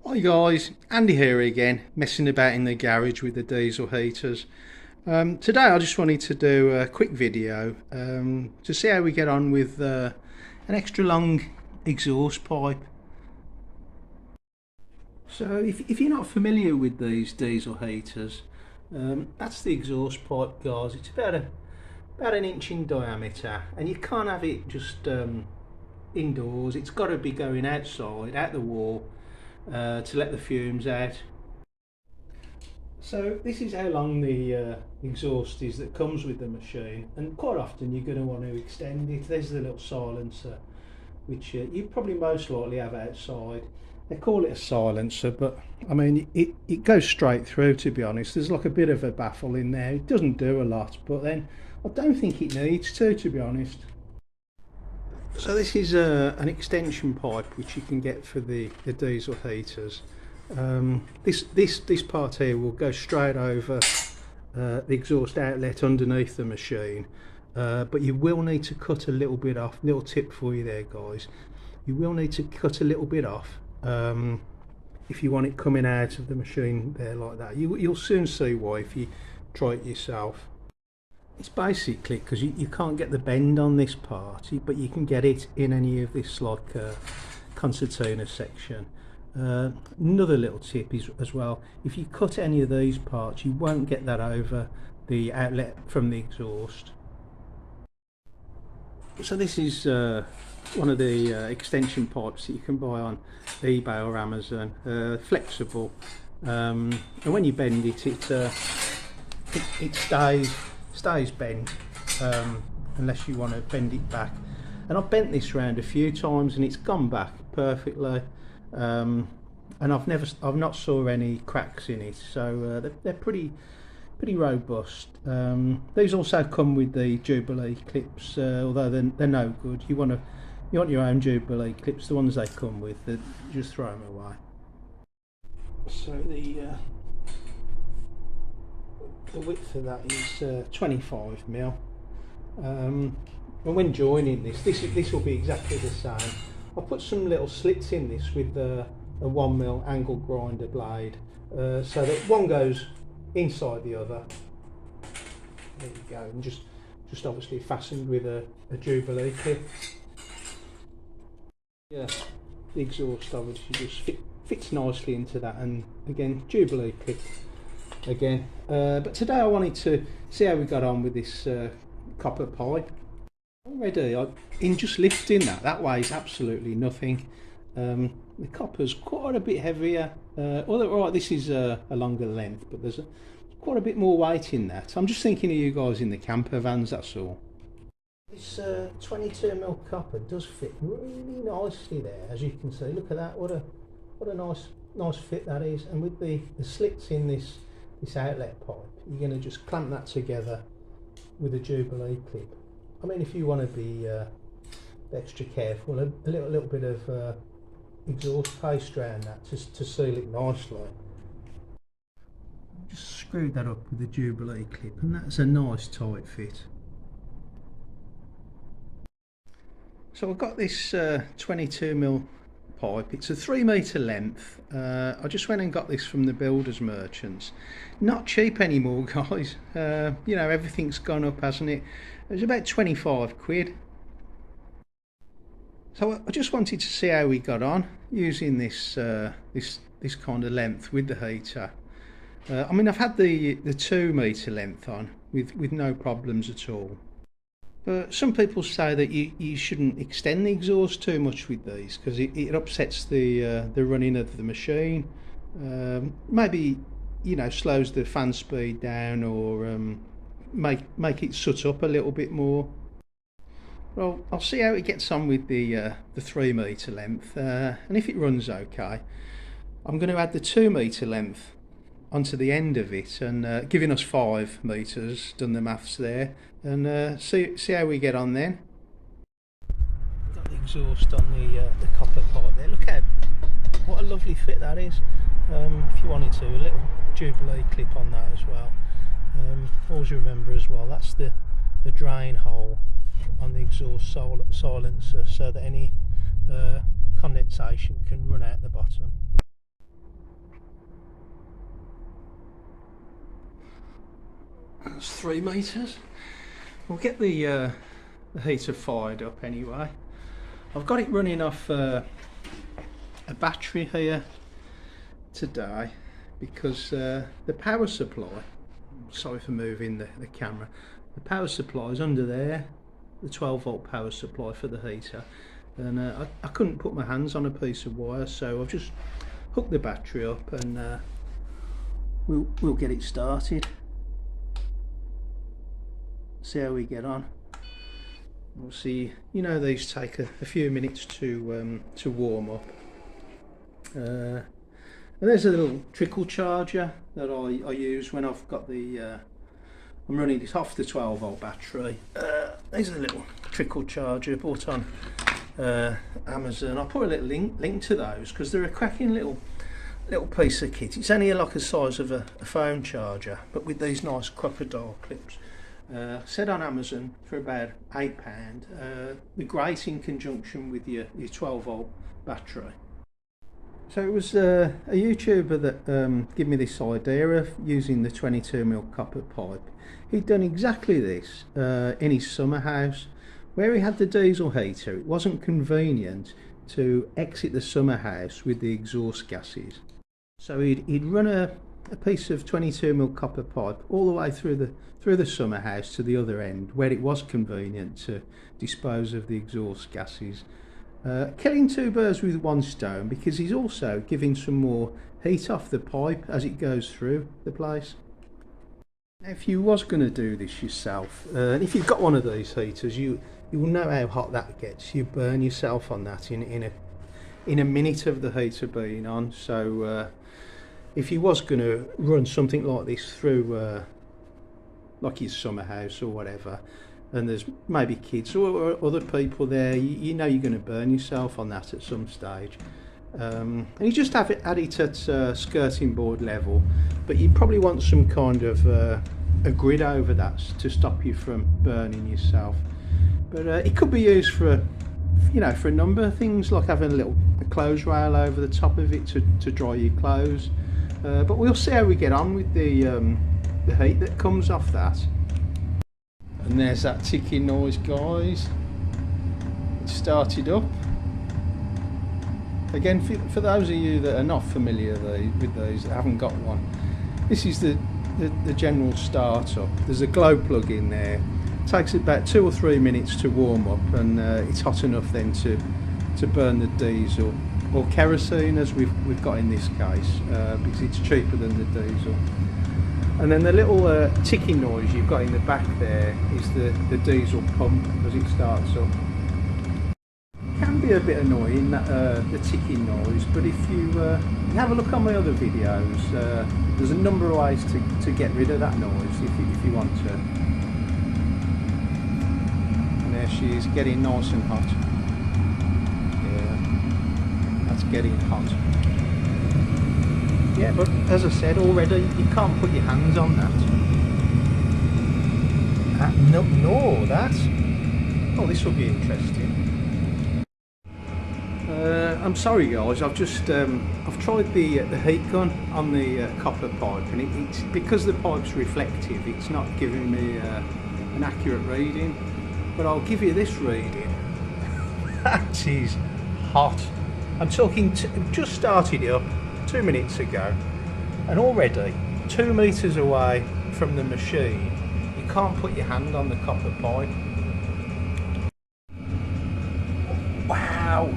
Hi guys, Andy here again, messing about in the garage with the diesel heaters. Today I just wanted to do a quick video to see how we get on with an extra long exhaust pipe. So if you're not familiar with these diesel heaters, that's the exhaust pipe, guys. It's about an inch in diameter, and you can't have it just indoors. It's got to be going outside, out the wall, to let the fumes out. So this is how long the exhaust is that comes with the machine, and quite often you're going to want to extend it. There's the little silencer, which you probably most likely have outside. They call it a silencer, but I mean it goes straight through, to be honest. There's like a bit of a baffle in there. It doesn't do a lot, but then I don't think it needs to be honest. So this is an extension pipe which you can get for the diesel heaters. This part here will go straight over the exhaust outlet underneath the machine, but you will need to cut a little bit off. Little tip for you there, guys. You will need to cut a little bit off if you want it coming out of the machine there like that. You'll soon see why if you try it yourself. It's basically because you can't get the bend on this part, but you can get it in any of this like concertina section. Another little tip is as well, if you cut any of these parts, you won't get that over the outlet from the exhaust. So this is one of the extension pipes that you can buy on eBay or Amazon, flexible, and when you bend it, it stays bent, unless you want to bend it back. And I've bent this round a few times and it's gone back perfectly, and I've not saw any cracks in it, so they're pretty robust. These also come with the Jubilee clips, although they're no good. You want your own Jubilee clips. The ones they come with, just throw them away. So the width of that is 25mm, and when joining this will be exactly the same. I've put some little slits in this with a 1mm angle grinder blade, so that one goes inside the other. There you go, and just obviously fastened with a Jubilee clip. Yeah, the exhaust obviously just fits nicely into that, and again Jubilee clip again. But today I wanted to see how we got on with this copper pipe. Already in just lifting that weighs absolutely nothing. The copper's quite a bit heavier, although right, this is a longer length, but there's quite a bit more weight in that. I'm just thinking of you guys in the camper vans, that's all. This 22mm copper does fit really nicely there, as you can see. Look at that, what a nice fit that is. And with the slits in this outlet pipe, you're going to just clamp that together with a Jubilee clip. I mean, if you want to be extra careful, a little bit of exhaust paste around that to seal it nicely. Just screw that up with a Jubilee clip, and that's a nice tight fit. So I've got this 22mm pipe. It's a 3 metre length. I just went and got this from the builders merchants. Not cheap anymore, guys. You know, everything's gone up, hasn't it? It was about 25 quid. So I just wanted to see how we got on using this kind of length with the heater. I mean, I've had the 2 metre length on with no problems at all. But some people say that you shouldn't extend the exhaust too much with these, because it upsets the running of the machine. Maybe, you know, slows the fan speed down, or make it soot up a little bit more. Well, I'll see how it gets on with the 3 metre length, and if it runs okay, I'm going to add the 2 metre length onto the end of it, and giving us 5 metres, done the maths there, and see how we get on then. Got the exhaust on the copper pipe there. Look what a lovely fit that is. If you wanted to, a little Jubilee clip on that as well. Always remember as well, that's the drain hole on the exhaust silencer, so that any condensation can run out the bottom. That's 3 metres. We'll get the heater fired up anyway. I've got it running off a battery here today because the power supply, sorry for moving the camera, the power supply is under there, the 12 volt power supply for the heater, and I couldn't put my hands on a piece of wire, so I've just hooked the battery up and we'll get it started. See how we get on. We'll see. You know, these take a few minutes to warm up. And there's a little trickle charger that I use when I've got the I'm running it off the 12 volt battery. There's a little trickle charger bought on Amazon. I'll put a little link to those because they're a cracking little piece of kit. It's only like the size of a phone charger, but with these nice crocodile clips. Said on Amazon for about £8. They're great in conjunction with your 12 volt battery. So it was a YouTuber that gave me this idea of using the 22mm copper pipe. He'd done exactly this in his summer house where he had the diesel heater. It wasn't convenient to exit the summer house with the exhaust gases, so he'd run a piece of 22mm copper pipe all the way through the summer house to the other end where it was convenient to dispose of the exhaust gases, killing two birds with one stone, because he's also giving some more heat off the pipe as it goes through the place. Now, if you was going to do this yourself, and if you've got one of these heaters, you will know how hot that gets. You burn yourself on that in a minute of the heater being on. So if you was going to run something like this through like your summer house or whatever, and there's maybe kids or other people there, you know you're going to burn yourself on that at some stage. And you just have it at skirting board level, but you probably want some kind of a grid over that to stop you from burning yourself. But it could be used for for a number of things, like having a clothes rail over the top of it to dry your clothes. But we'll see how we get on with the heat that comes off that. And there's that ticking noise, guys. It started up. Again, for those of you that are not familiar with these, that haven't got one, this is the general start-up. There's a glow plug in there. It takes about 2 or 3 minutes to warm up, and it's hot enough then to burn the diesel, or kerosene as we've got in this case, because it's cheaper than the diesel. And then the little ticking noise you've got in the back there is the diesel pump as it starts up. It can be a bit annoying, the ticking noise, but if you have a look on my other videos, there's a number of ways to get rid of that noise if you want to. And there she is, getting nice and hot. Yeah, that's getting hot. Yeah, but as I said already, you can't put your hands on that. No, that. Oh, this will be interesting. I'm sorry, guys. I've tried the heat gun on the copper pipe, and it's because the pipe's reflective. It's not giving me an accurate reading, but I'll give you this reading. That is hot. I'm talking. Just started it up 2 minutes ago, and already 2 meters away from the machine you can't put your hand on the copper pipe. Wow,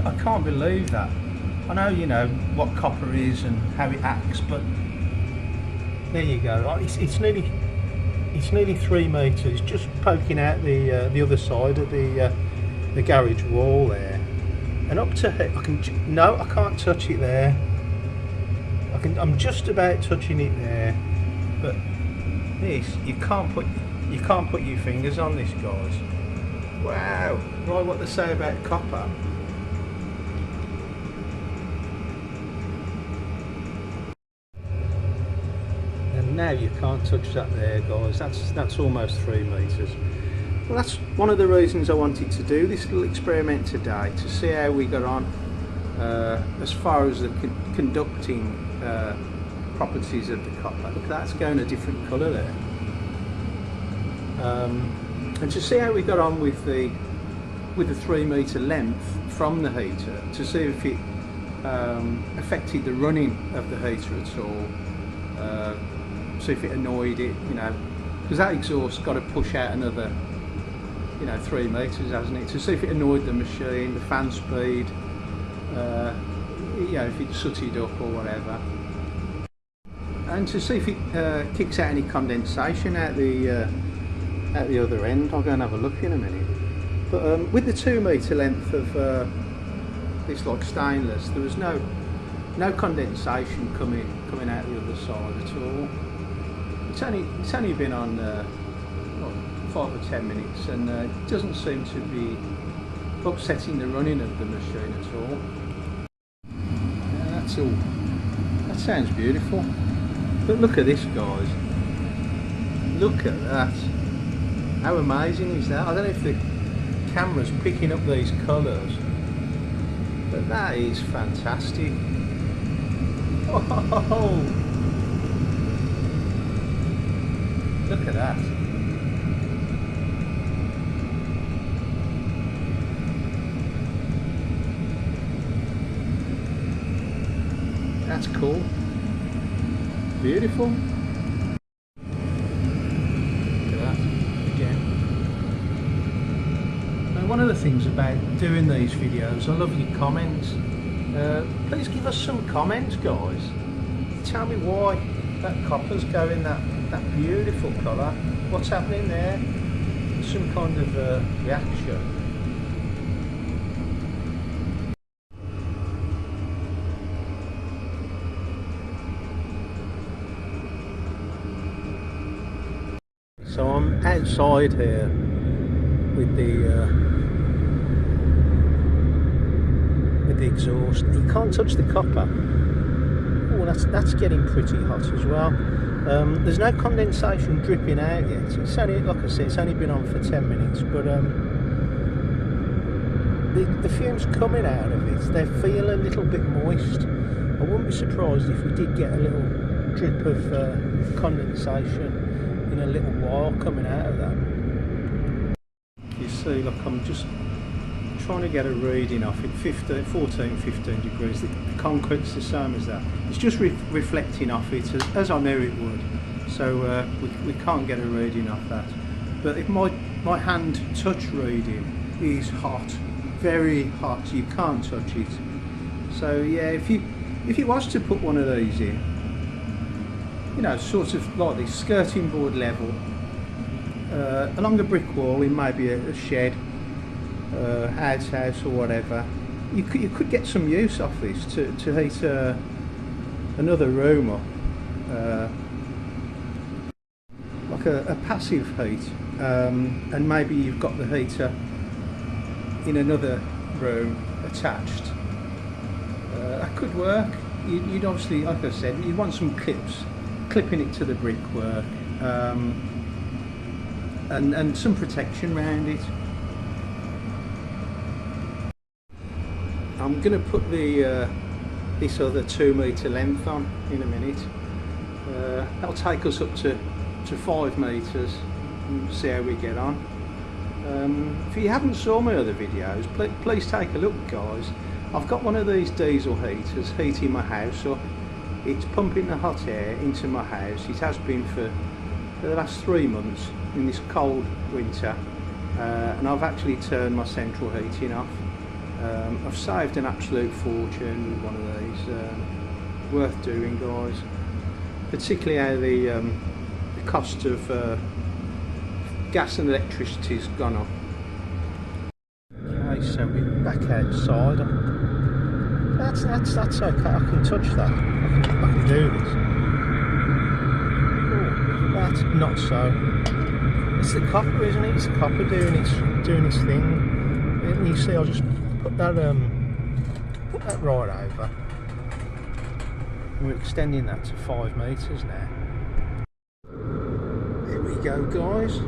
I can't believe that. I know you know what copper is and how it acts, but there you go. It's nearly 3 meters just poking out the other side of the garage wall there, and up to I can't touch it there. I'm just about touching it there, but this you can't put your fingers on this, guys. Wow, right, what they say about copper. And now you can't touch that there, guys. That's almost 3 meters. Well, that's one of the reasons I wanted to do this little experiment today, to see how we got on as far as the conducting properties of the copper. Look, that's going a different colour there. and to see how we got on with the 3 metre length from the heater, to see if it affected the running of the heater at all, see if it annoyed it, you know, because that exhaust's got to push out another, you know, 3 metres, hasn't it, to see if it annoyed the machine, the fan speed, you know, if it sooted up or whatever, and to see if it kicks out any condensation out the other end. I'll go and have a look in a minute. But with the 2 metre length of this like stainless, there was no condensation coming out the other side at all. It's only been on what, 5 or 10 minutes, and it doesn't seem to be upsetting the running of the machine at all. That's all. That sounds beautiful. But look at this, guys. Look at that. How amazing is that? I don't know if the camera's picking up these colours, but that is fantastic. Oh, look at that. That's cool. Beautiful. One of the things about doing these videos, I love your comments. Please give us some comments, guys. Tell me why that copper's going that beautiful colour. What's happening there? Some kind of reaction. So I'm outside here with the exhaust. You can't touch the copper. Oh, that's getting pretty hot as well. There's no condensation dripping out yet. It's only, like I said, it's only been on for 10 minutes, but the fumes coming out of it, they feel a little bit moist. I wouldn't be surprised if we did get a little drip of condensation in a little while coming out of that. You see, look, I'm just trying to get a reading off it. 14, 15 degrees. The concrete's the same as that. It's just reflecting off it as I knew it would. So we can't get a reading off that. But if my hand touch reading is hot, very hot, you can't touch it. So yeah, if you was to put one of these in, you know, sort of like this skirting board level, along a brick wall in maybe a shed, house or whatever, you could get some use off this to heat another room up, like a passive heat, and maybe you've got the heater in another room attached. That could work. You'd obviously, like I said, you'd want some clipping it to the brickwork, and some protection around it. I'm going to put this other 2 metre length on in a minute. That'll take us up to 5 metres and see how we get on. If you haven't saw my other videos, please take a look, guys. I've got one of these diesel heaters heating my house, so it's pumping the hot air into my house. It has been for the last 3 months in this cold winter, and I've actually turned my central heating off. I've saved an absolute fortune with one of these. Worth doing, guys. Particularly how the cost of gas and electricity's gone up. Okay, so we're back outside. That's okay. I can touch that. I can do this. Oh, that's not so. It's the copper, isn't it? It's the copper doing its thing. And you see, I'll just put that right over. We're extending that to 5 metres now. Here we go, guys.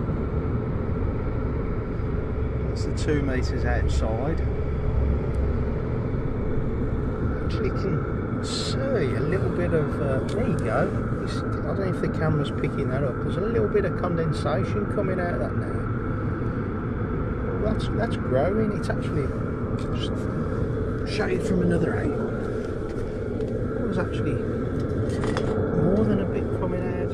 That's the 2 metres outside. Actually can see a little bit bit of, there you go. I don't know if the camera's picking that up. There's a little bit of condensation coming out of that now. Well, that's growing. It's actually, just show it from another angle. There's actually more than a bit coming out.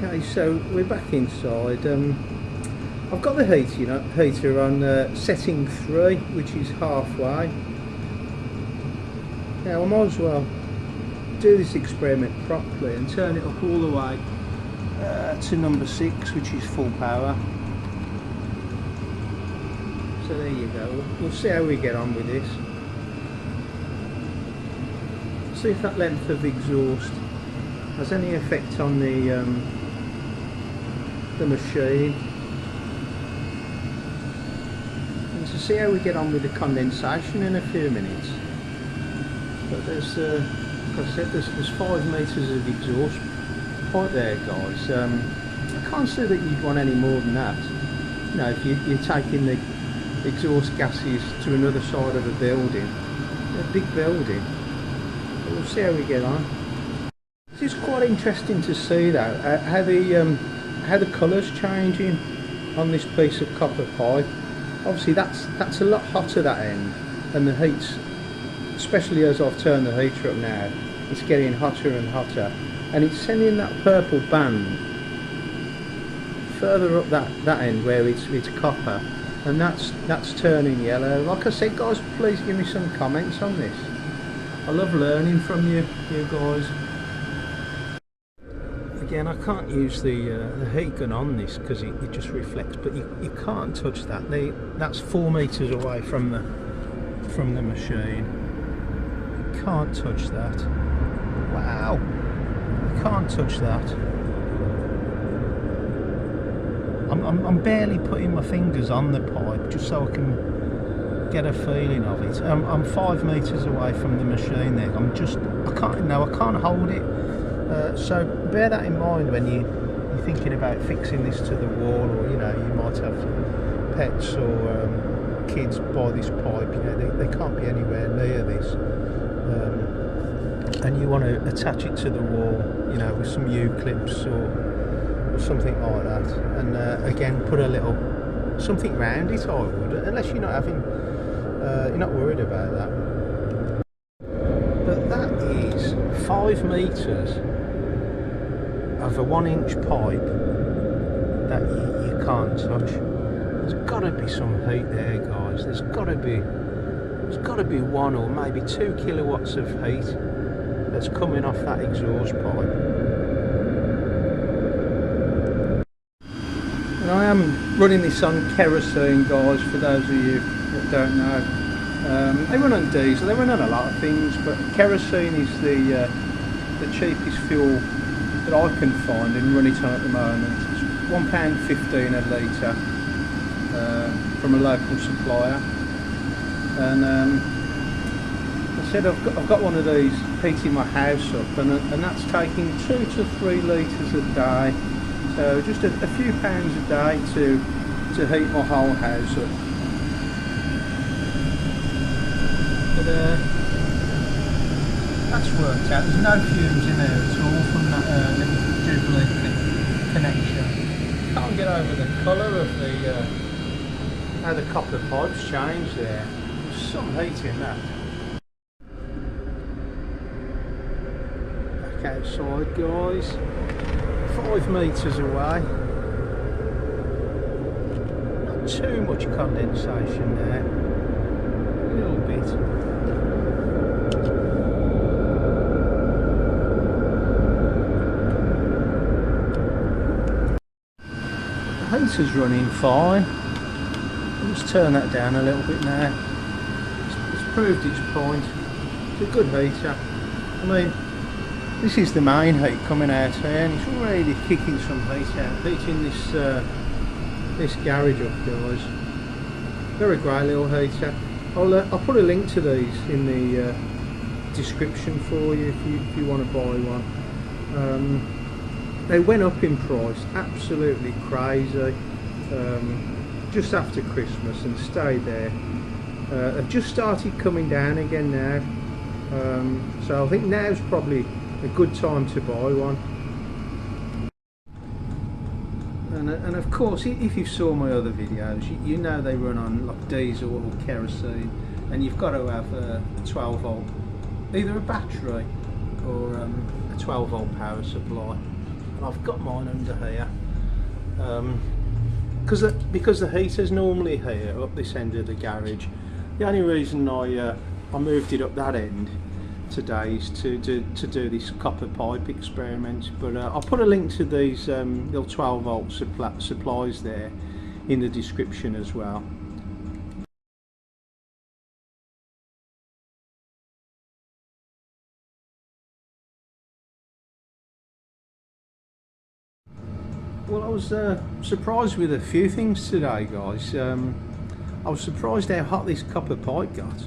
Okay, so we're back inside. I've got the heater on setting 3, which is halfway. Now I might as well do this experiment properly and turn it up all the way to number 6, which is full power. So there you go. We'll see how we get on with this. See if that length of exhaust has any effect on the machine. To see how we get on with the condensation in a few minutes. But there's, like I said, there's 5 metres of exhaust pipe there, guys. I can't see that you'd want any more than that. You know, if you're taking the exhaust gases to another side of a building, a big building. But we'll see how we get on. It's quite interesting to see though how the colour's changing on this piece of copper pipe. Obviously that's a lot hotter that end, and the heat's, especially as I've turned the heater up now, it's getting hotter and hotter, and it's sending that purple band further up that end where it's copper, and that's turning yellow. Like I said, guys, please give me some comments on this. I love learning from you guys. Again, I can't use the heat gun on this because it just reflects, but you can't touch that. That's 4 metres away from the machine. You can't touch that. Wow, you can't touch that. I'm barely putting my fingers on the pipe just so I can get a feeling of it. I'm 5 metres away from the machine there. I can't hold it. So bear that in mind when you're thinking about fixing this to the wall, or you might have pets or kids by this pipe. They can't be anywhere near this, and you want to attach it to the wall, with some U-clips or something like that. And again, put a little something round it. I would, unless you're not worried about that. But that is 5 metres of a 1-inch pipe that you can't touch. There's got to be some heat there, guys. There's got to be 1 or maybe 2 kilowatts of heat that's coming off that exhaust pipe. And I am running this on kerosene, guys, for those of you that don't know. They run on diesel, they run on a lot of things, but kerosene is the cheapest fuel that I can find and run it on at the moment. It's £1.15 a litre from a local supplier. And I said I've got one of these heating my house up, and that's taking 2 to 3 litres a day. So just a few pounds a day to heat my whole house up. But that's worked out. There's no fumes in there at all from that little Jubilee connection. Can't get over the colour of how the copper pipes changed there. There's some heat in that. Back outside, guys. 5 metres away. Not too much condensation there. A little bit. The heater's running fine. I'll just turn that down a little bit now. It's proved its point. It's a good heater. I mean, this is the main heat coming out here, and it's really kicking some heat out, heating this garage up, guys. Very great little heater. I'll put a link to these in the description for you if you want to buy one. They went up in price, absolutely crazy, just after Christmas, and stayed there have just started coming down again now. So I think now's probably a good time to buy one. And of course, if you saw my other videos, you know they run on like diesel or kerosene, and you've got to have a 12 volt, either a battery or a 12 volt power supply. And I've got mine under here because the heater's normally here up this end of the garage. The only reason I moved it up that end today is to do this copper pipe experiment, but I'll put a link to these little 12 volt supplies there in the description as well. Well, I was surprised with a few things today, guys. I was surprised how hot this copper pipe got,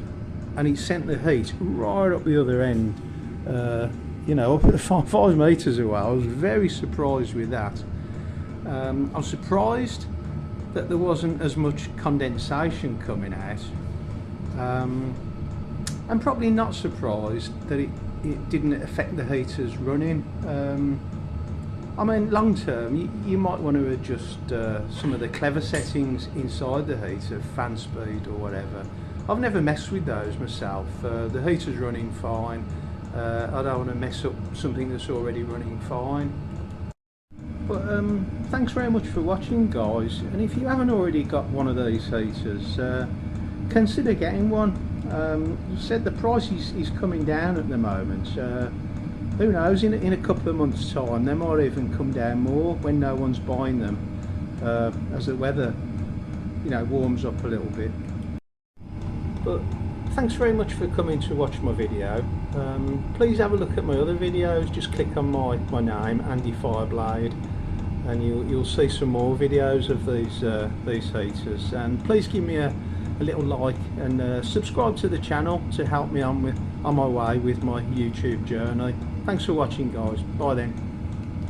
and it sent the heat right up the other end, you know, up at 5 metres away. I was very surprised with that. I was surprised that there wasn't as much condensation coming out, and probably not surprised that it didn't affect the heaters running. I mean, long term, you might want to adjust some of the clever settings inside the heater, fan speed or whatever. I've never messed with those myself. The heater's running fine. I don't want to mess up something that's already running fine. But thanks very much for watching, guys. And if you haven't already got one of these heaters, consider getting one. Said the price is coming down at the moment. Who knows, in a couple of months' time they might even come down more when no one's buying them, as the weather, you know, warms up a little bit. But thanks very much for coming to watch my video. Please have a look at my other videos. Just click on my name, Andy Fireblade, and you'll see some more videos of these heaters. And please give me a little like and subscribe to the channel to help me on my way with my YouTube journey. Thanks for watching, guys. Bye then.